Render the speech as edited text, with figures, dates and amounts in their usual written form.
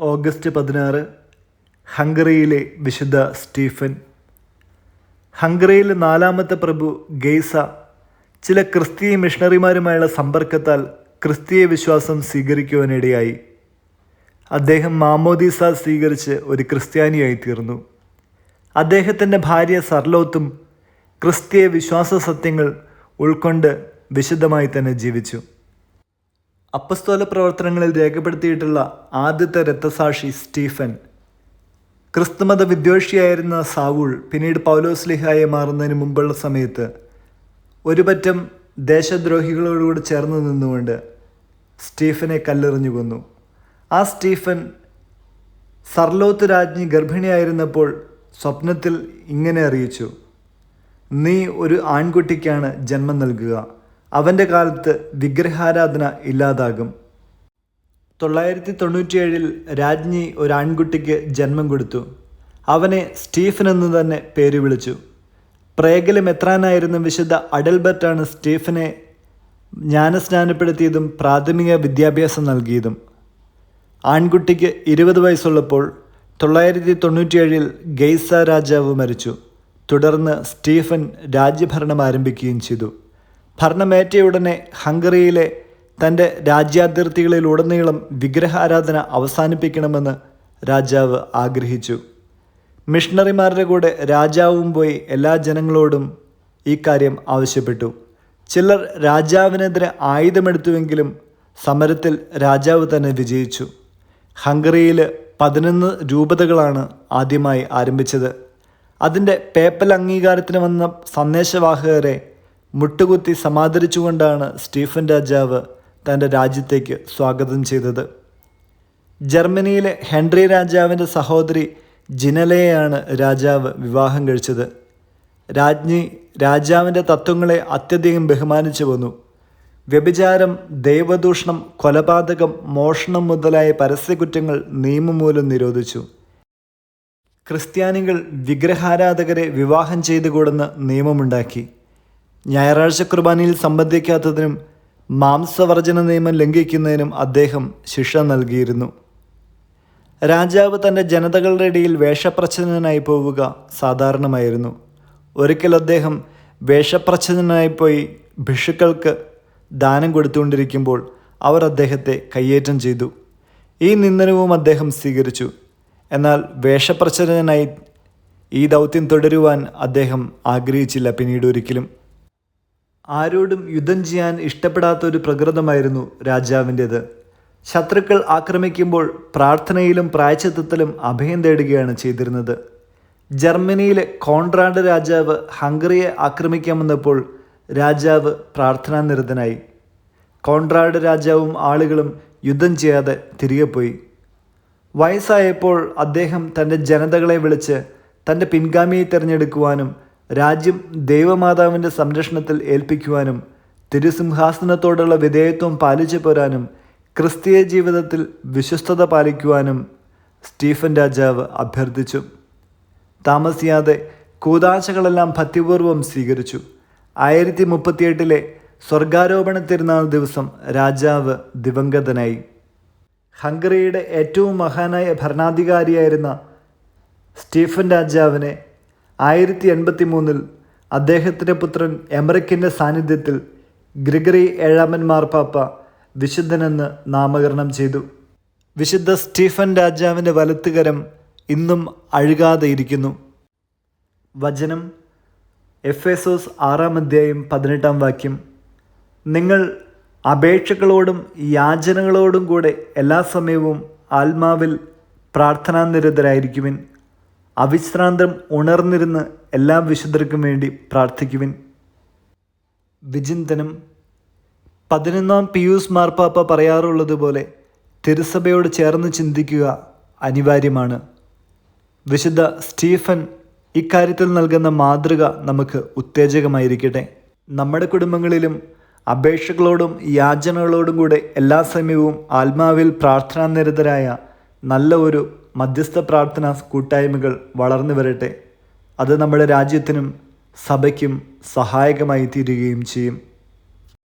August 16 ഹംഗറിയിലെ വിശുദ്ധ Stephen. ഹംഗറിയിലെ 4ാമത്തെ പ്രഭു ഗെയ്സ ചില ക്രിസ്തീയ മിഷണറിമാരുമായുള്ള സമ്പർക്കത്താൽ ക്രിസ്തീയ വിശ്വാസം സ്വീകരിക്കുവാനിടയായി. അദ്ദേഹം മാമോദീസ സ്വീകരിച്ച് ഒരു ക്രിസ്ത്യാനിയായി തീർന്നു. അദ്ദേഹത്തിൻ്റെ ഭാര്യ സർലോത്തും ക്രിസ്തീയ വിശ്വാസ സത്യങ്ങൾ ഉൾക്കൊണ്ട് വിശുദ്ധമായി തന്നെ ജീവിച്ചു. അപ്പസ്തോല പ്രവർത്തനങ്ങളിൽ രേഖപ്പെടുത്തിയിട്ടുള്ള ആദ്യത്തെ രക്തസാക്ഷി സ്റ്റീഫൻ. ക്രിസ്തുമത വിദ്വേഷിയായിരുന്ന സാവൂൾ പിന്നീട് പൗലോസ്ലീഹായെ മാറുന്നതിന് മുമ്പുള്ള സമയത്ത് ഒരു പറ്റം ദേശദ്രോഹികളോടുകൂടി ചേർന്ന് നിന്നുകൊണ്ട് സ്റ്റീഫനെ കല്ലെറിഞ്ഞു കൊന്നു. ആ സ്റ്റീഫൻ സർലോത്ത് രാജ്ഞി ഗർഭിണിയായിരുന്നപ്പോൾ സ്വപ്നത്തിൽ ഇങ്ങനെ അറിയിച്ചു: നീ ഒരു ആൺകുട്ടിക്കാണ് ജന്മം നൽകുക, അവൻ്റെ കാലത്ത് വിഗ്രഹാരാധന ഇല്ലാതാകും. 997 രാജ്ഞി ഒരു ആൺകുട്ടിക്ക് ജന്മം കൊടുത്തു. അവനെ സ്റ്റീഫൻ എന്ന് തന്നെ പേര് വിളിച്ചു. പ്രേഗിലെ മെത്രാനായിരുന്ന വിശുദ്ധ അഡൽബർട്ടാണ് സ്റ്റീഫനെ ജ്ഞാനസ്നാനപ്പെടുത്തിയതും പ്രാഥമിക വിദ്യാഭ്യാസം നൽകിയതും. ആൺകുട്ടിക്ക് 20 വയസ്സുള്ളപ്പോൾ 997 ഗെയ്സ രാജാവ് മരിച്ചു. തുടർന്ന് സ്റ്റീഫൻ രാജ്യഭരണം ആരംഭിക്കുകയും ചെയ്തു. ഭരണമേറ്റയുടനെ ഹംഗറിയിലെ തൻ്റെ രാജ്യാതിർത്തികളിലുടനീളം വിഗ്രഹാരാധന അവസാനിപ്പിക്കണമെന്ന് രാജാവ് ആഗ്രഹിച്ചു. മിഷണറിമാരുടെ കൂടെ രാജാവും പോയി എല്ലാ ജനങ്ങളോടും ഈ കാര്യം ആവശ്യപ്പെട്ടു. ചിലർ രാജാവിനെതിരെ ആയുധമെടുത്തുവെങ്കിലും സമരത്തിൽ രാജാവ് തന്നെ വിജയിച്ചു. ഹംഗറിയിൽ 11 രൂപതകളാണ് ആദ്യമായി ആരംഭിച്ചത്. അതിൻ്റെ പേപ്പൽ അംഗീകാരത്തിന് വന്ന സന്ദേശവാഹകരെ മുട്ടുകുത്തി സമാദരിച്ചുകൊണ്ടാണ് സ്റ്റീഫൻ രാജാവ് തൻ്റെ രാജ്യത്തേക്ക് സ്വാഗതം ചെയ്തത്. ജർമ്മനിയിലെ ഹെൻറി രാജാവിൻ്റെ സഹോദരി ജിനലയെയാണ് രാജാവ് വിവാഹം കഴിച്ചത്. രാജ്ഞി രാജാവിൻ്റെ തത്വങ്ങളെ അത്യധികം ബഹുമാനിച്ചു വന്നു. വ്യഭിചാരം, ദൈവദൂഷണം, കൊലപാതകം, മോഷണം മുതലായ പരസ്യകുറ്റങ്ങൾ നിയമം മൂലം നിരോധിച്ചു. ക്രിസ്ത്യാനികൾ വിഗ്രഹാരാധകരെ വിവാഹം ചെയ്തുകൂടുന്ന നിയമമുണ്ടാക്കി. ഞായറാഴ്ച കുർബാനയിൽ സംബന്ധിക്കാത്തതിനും മാംസവർജന നിയമം ലംഘിക്കുന്നതിനും അദ്ദേഹം ശിക്ഷ നൽകിയിരുന്നു. രാജാവ് തൻ്റെ ജനതകളുടെ ഇടയിൽ വേഷപ്രച്ഛന്നനായി പോവുക സാധാരണമായിരുന്നു. ഒരിക്കൽ അദ്ദേഹം വേഷപ്രച്ഛന്നനായി പോയി ഭിക്ഷുക്കൾക്ക് ദാനം കൊടുത്തുകൊണ്ടിരിക്കുമ്പോൾ അവർ അദ്ദേഹത്തെ കയ്യേറ്റം ചെയ്തു. ഈ നിന്ദനവും അദ്ദേഹം സ്വീകരിച്ചു. എന്നാൽ വേഷപ്രച്ഛന്നനായി ഈ ദൗത്യം തുടരുവാൻ അദ്ദേഹം ആഗ്രഹിച്ചില്ല പിന്നീട് ഒരിക്കലും. ആരോടും യുദ്ധം ചെയ്യാൻ ഇഷ്ടപ്പെടാത്തൊരു പ്രകൃതമായിരുന്നു രാജാവിൻ്റേത്. ശത്രുക്കൾ ആക്രമിക്കുമ്പോൾ പ്രാർത്ഥനയിലും പ്രായശ്ചിത്തത്തിലും അഭയം തേടുകയാണ് ചെയ്തിരുന്നത്. ജർമ്മനിയിലെ കോൺറാഡ് രാജാവ് ഹംഗറിയെ ആക്രമിക്കാമെന്നപ്പോൾ രാജാവ് പ്രാർത്ഥനാനിരതനായി. കോൺറാഡ് രാജാവും ആളുകളും യുദ്ധം ചെയ്യാതെ തിരികെ പോയി. വയസ്സായപ്പോൾ അദ്ദേഹം തൻ്റെ ജനതകളെ വിളിച്ച് തൻ്റെ പിൻഗാമിയെ തിരഞ്ഞെടുക്കുവാനും രാജ്യം ദൈവമാതാവിൻ്റെ സംരക്ഷണത്തിൽ ഏൽപ്പിക്കുവാനും തിരുസിംഹാസനത്തോടുള്ള വിധേയത്വം പാലിച്ചു പോരാനും ക്രിസ്തീയ ജീവിതത്തിൽ വിശ്വസ്തത പാലിക്കുവാനും സ്റ്റീഫൻ രാജാവ് അഭ്യർത്ഥിച്ചു. താമസിയാതെ കൂദാശകളെല്ലാം ഭക്തിപൂർവ്വം സ്വീകരിച്ചു. 1038 സ്വർഗാരോപണ തിരുനാൾ ദിവസം രാജാവ് ദിവംഗതനായി. ഹംഗറിയുടെ ഏറ്റവും മഹാനായ ഭരണാധികാരിയായിരുന്ന സ്റ്റീഫൻ രാജാവിനെ 1083 അദ്ദേഹത്തിൻ്റെ പുത്രൻ എമറിക്കിൻ്റെ സാന്നിധ്യത്തിൽ ഗ്രിഗറി 7 മാർപ്പാപ്പ വിശുദ്ധനെന്ന് നാമകരണം ചെയ്തു. വിശുദ്ധ സ്റ്റീഫൻ രാജാവിൻ്റെ വലത്തുകരം ഇന്നും അഴുകാതെ ഇരിക്കുന്നു. വചനം എഫേസോസ് 6:18 നിങ്ങൾ അപേക്ഷകളോടും യാചനകളോടും കൂടെ എല്ലാ സമയവും ആത്മാവിൽ പ്രാർത്ഥനാനിരതരായിരിക്കുവിൻ. അവിശ്രാന്തം ഉണർന്നിരുന്ന് എല്ലാ വിശുദ്ധർക്കും വേണ്ടി പ്രാർത്ഥിക്കുവിൻ. വിചിന്തനം. 11 പിയൂസ് മാർപ്പാപ്പ പറയാറുള്ളതുപോലെ തിരുസഭയോട് ചേർന്ന് ചിന്തിക്കുക അനിവാര്യമാണ്. വിശുദ്ധ സ്റ്റീഫൻ ഇക്കാര്യത്തിൽ നൽകുന്ന മാതൃക നമുക്ക് ഉത്തേജകമായിരിക്കട്ടെ. നമ്മുടെ കുടുംബങ്ങളിലും അപേക്ഷകളോടും യാചനകളോടും കൂടെ എല്ലാ സമയവും ആത്മാവിൽ പ്രാർത്ഥനാനിരതരായ നല്ല ഒരു മധ്യസ്ഥ പ്രാർത്ഥനാ കൂട്ടായ്മകൾ വളർന്നു വരട്ടെ. അത് നമ്മുടെ രാജ്യത്തിനും സഭയ്ക്കും സഹായകമായി തീരുകയും ചെയ്യും.